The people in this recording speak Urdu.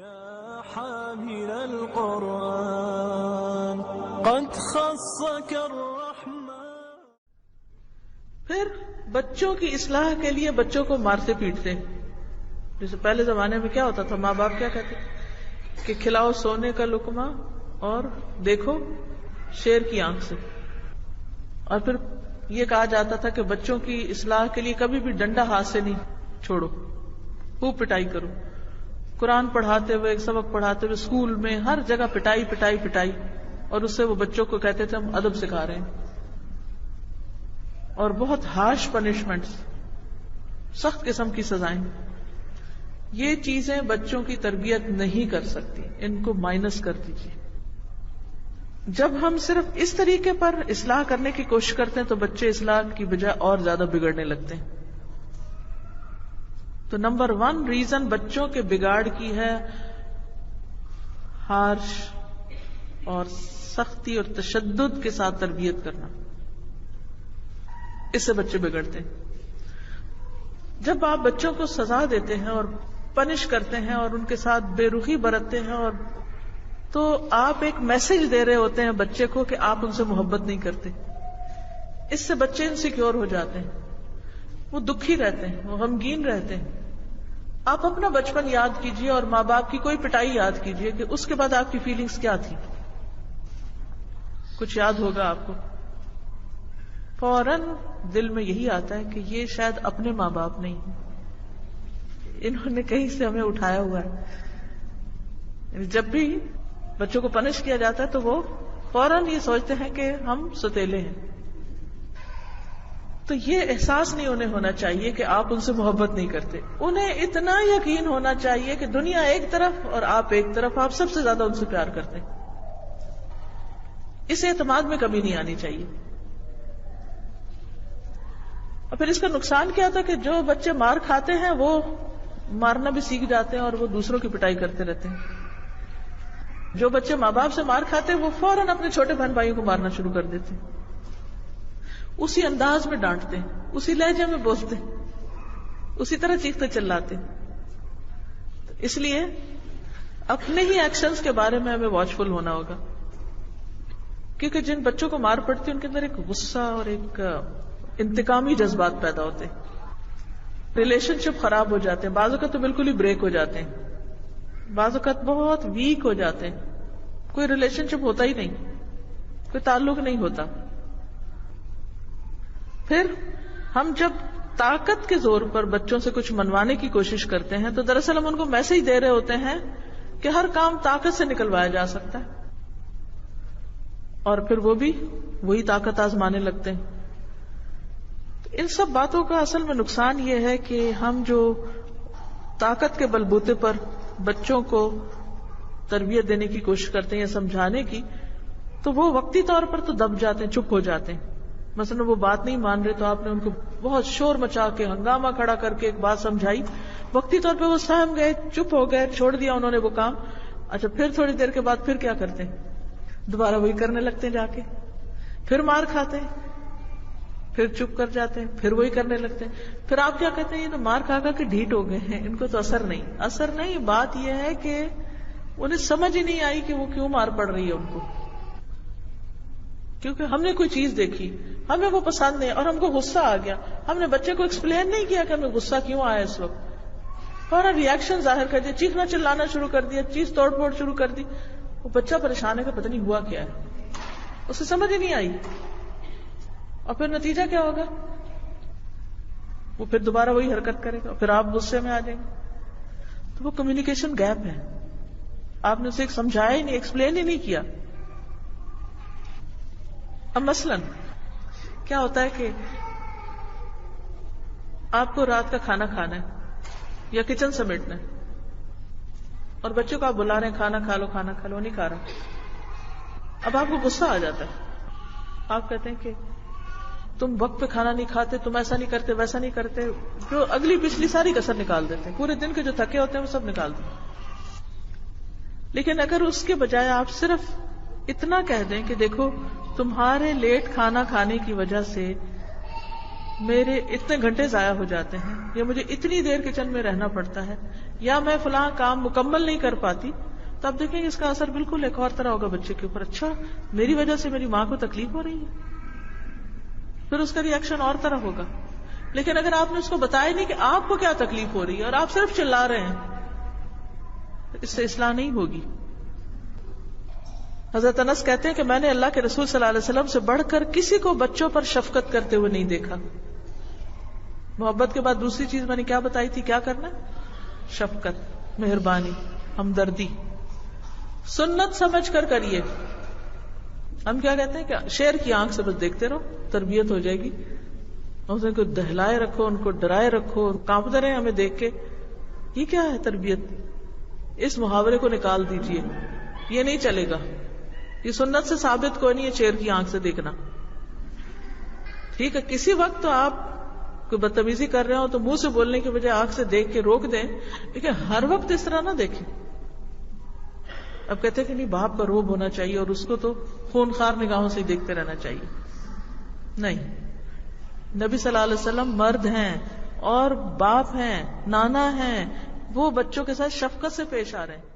يا حامل القرآن قد خصك الرحمن. پھر بچوں کی اصلاح کے لیے بچوں کو مارتے پیٹتے. جیسے پہلے زمانے میں کیا ہوتا تھا، ماں باپ کیا کہتے کہ کھلاؤ سونے کا لقمہ اور دیکھو شیر کی آنکھ سے. اور پھر یہ کہا جاتا تھا کہ بچوں کی اصلاح کے لیے کبھی بھی ڈنڈا ہاتھ سے نہیں چھوڑو، خوب پٹائی کرو. قرآن پڑھاتے ہوئے، سبق پڑھاتے ہوئے، اسکول میں ہر جگہ پٹائی پٹائی پٹائی. اور اس سے وہ بچوں کو کہتے تھے ہم ادب سکھا رہے ہیں. اور بہت ہارش پنشمنٹس، سخت قسم کی سزائیں. یہ چیزیں بچوں کی تربیت نہیں کر سکتی، ان کو مائنس کر دیجیے. جب ہم صرف اس طریقے پر اصلاح کرنے کی کوشش کرتے ہیں تو بچے اصلاح کی بجائے اور زیادہ بگڑنے لگتے ہیں. تو نمبر 1 ریزن بچوں کے بگاڑ کی ہے ہارش اور سختی اور تشدد کے ساتھ تربیت کرنا. اس سے بچے بگڑتے ہیں. جب آپ بچوں کو سزا دیتے ہیں اور پنش کرتے ہیں اور ان کے ساتھ بے رخی برتتے ہیں اور تو آپ ایک میسج دے رہے ہوتے ہیں بچے کو کہ آپ ان سے محبت نہیں کرتے. اس سے بچے انسیکیور ہو جاتے ہیں، وہ دکھی رہتے ہیں، وہ غمگین رہتے ہیں. آپ اپنا بچپن یاد کیجئے اور ماں باپ کی کوئی پٹائی یاد کیجئے کہ اس کے بعد آپ کی فیلنگز کیا تھی. کچھ یاد ہوگا آپ کو، فوراً دل میں یہی آتا ہے کہ یہ شاید اپنے ماں باپ نہیں ہیں، انہوں نے کہیں سے ہمیں اٹھایا ہوا ہے. جب بھی بچوں کو پنش کیا جاتا ہے تو وہ فوراً یہ سوچتے ہیں کہ ہم ستیلے ہیں. تو یہ احساس نہیں انہیں ہونا چاہیے کہ آپ ان سے محبت نہیں کرتے. انہیں اتنا یقین ہونا چاہیے کہ دنیا ایک طرف اور آپ ایک طرف، آپ سب سے زیادہ ان سے پیار کرتے ہیں. اس اعتماد میں کمی نہیں آنی چاہیے. اور پھر اس کا نقصان کیا تھا کہ جو بچے مار کھاتے ہیں وہ مارنا بھی سیکھ جاتے ہیں اور وہ دوسروں کی پٹائی کرتے رہتے ہیں. جو بچے ماں باپ سے مار کھاتے ہیں وہ فوراً اپنے چھوٹے بہن بھائیوں کو مارنا شروع کر دیتے ہیں، اسی انداز میں ڈانٹتے ہیں، اسی لہجے میں بولتے ہیں، اسی طرح چیختے چلاتے ہیں. اس لیے اپنے ہی ایکشنز کے بارے میں ہمیں واچفل ہونا ہوگا، کیونکہ جن بچوں کو مار پڑتی ہے ان کے اندر ایک غصہ اور ایک انتقامی جذبات پیدا ہوتے ہیں. ریلیشن شپ خراب ہو جاتے ہیں، بعض اوقات تو بالکل ہی بریک ہو جاتے ہیں، بعض اوقات بہت ویک ہو جاتے ہیں، کوئی ریلیشن شپ ہوتا ہی نہیں، کوئی تعلق نہیں ہوتا. پھر ہم جب طاقت کے زور پر بچوں سے کچھ منوانے کی کوشش کرتے ہیں تو دراصل ہم ان کو میسج دے رہے ہوتے ہیں کہ ہر کام طاقت سے نکلوایا جا سکتا ہے، اور پھر وہ بھی وہی طاقت آزمانے لگتے ہیں. ان سب باتوں کا اصل میں نقصان یہ ہے کہ ہم جو طاقت کے بلبوتے پر بچوں کو تربیت دینے کی کوشش کرتے ہیں یا سمجھانے کی، تو وہ وقتی طور پر تو دب جاتے ہیں، چپ ہو جاتے ہیں. مثلا وہ بات نہیں مان رہے تو آپ نے ان کو بہت شور مچا کے ہنگامہ کھڑا کر کے ایک بات سمجھائی، وقتی طور پہ وہ سہم گئے، چپ ہو گئے، چھوڑ دیا انہوں نے وہ کام. اچھا پھر تھوڑی دیر کے بعد پھر کیا کرتے ہیں؟ دوبارہ وہی کرنے لگتے ہیں، جا کے پھر مار کھاتے ہیں، پھر چپ کر جاتے ہیں، پھر وہی کرنے لگتے ہیں. پھر آپ کیا کہتے ہیں؟ یہ تو مار کھا کھا کے ڈھیٹ ہو گئے ہیں، ان کو تو اثر نہیں. بات یہ ہے کہ انہیں سمجھ ہی نہیں آئی کہ وہ کیوں مار پڑ رہی ہے ان کو، کیونکہ ہم نے کوئی چیز دیکھی، ہمیں وہ پسند نہیں اور ہم کو غصہ آ گیا. ہم نے بچے کو ایکسپلین نہیں کیا کہ ہمیں غصہ کیوں آیا اس وقت، فوراً ریئیکشن ظاہر کر دیا، چیخنا چلانا شروع کر دیا، چیز توڑ پھوڑ شروع کر دی. وہ بچہ پریشان ہے کہ پتہ نہیں ہوا کیا ہے، اسے سمجھ ہی نہیں آئی. اور پھر نتیجہ کیا ہوگا؟ وہ پھر دوبارہ وہی حرکت کرے گا، پھر آپ غصے میں آ جائیں گے. تو وہ کمیونیکیشن گیپ ہے، آپ نے اسے سمجھایا ہی نہیں، ایکسپلین ہی نہیں کیا. اب مثلاً کیا ہوتا ہے کہ آپ کو رات کا کھانا کھانا ہے یا کچن سمیٹنا ہے اور بچوں کو آپ بلا رہے ہیں کھانا کھا لو کھانا کھا لو، نہیں کھا رہا. اب آپ کو غصہ آ جاتا ہے، آپ کہتے ہیں کہ تم وقت پہ کھانا نہیں کھاتے، تم ایسا نہیں کرتے ویسا نہیں کرتے، جو اگلی پچھلی ساری کسر نکال دیتے ہیں، پورے دن کے جو تھکے ہوتے ہیں وہ سب نکال دیتے ہیں. لیکن اگر اس کے بجائے آپ صرف اتنا کہہ دیں کہ دیکھو تمہارے لیٹ کھانا کھانے کی وجہ سے میرے اتنے گھنٹے ضائع ہو جاتے ہیں، یا مجھے اتنی دیر کچن میں رہنا پڑتا ہے، یا میں فلاں کام مکمل نہیں کر پاتی، تو آپ دیکھیں گے اس کا اثر بالکل ایک اور طرح ہوگا بچے کے اوپر. اچھا میری وجہ سے میری ماں کو تکلیف ہو رہی ہے، پھر اس کا ری ایکشن اور طرح ہوگا. لیکن اگر آپ نے اس کو بتایا نہیں کہ آپ کو کیا تکلیف ہو رہی ہے اور آپ صرف چلا رہے ہیں، تو اس سے اصلاح نہیں ہوگی. حضرت انس کہتے ہیں کہ میں نے اللہ کے رسول صلی اللہ علیہ وسلم سے بڑھ کر کسی کو بچوں پر شفقت کرتے ہوئے نہیں دیکھا. محبت کے بعد دوسری چیز میں نے کیا بتائی تھی؟ کیا کرنا؟ شفقت، مہربانی، ہمدردی. سنت سمجھ کر کریے. ہم کیا کہتے ہیں کہ شیر کی آنکھ سے بس دیکھتے رہو، تربیت ہو جائے گی. ان کو دہلائے رکھو، ان کو ڈرائے رکھو، کانپتے رہے ہمیں دیکھ کے. یہ کیا ہے تربیت؟ اس محاورے کو نکال دیجئے، یہ نہیں چلے گا. یہ سنت سے ثابت کوئی نہیں ہے شیر کی آنکھ سے دیکھنا. ٹھیک ہے کسی وقت تو آپ کوئی بدتمیزی کر رہے ہو تو منہ سے بولنے کی بجائے آنکھ سے دیکھ کے روک دیں، لیکن ہر وقت اس طرح نہ دیکھیں. اب کہتے ہیں کہ نہیں باپ کا روب ہونا چاہیے اور اس کو تو خونخوار نگاہوں سے دیکھتے رہنا چاہیے. نہیں، نبی صلی اللہ علیہ وسلم مرد ہیں اور باپ ہیں، نانا ہیں، وہ بچوں کے ساتھ شفقت سے پیش آ رہے ہیں.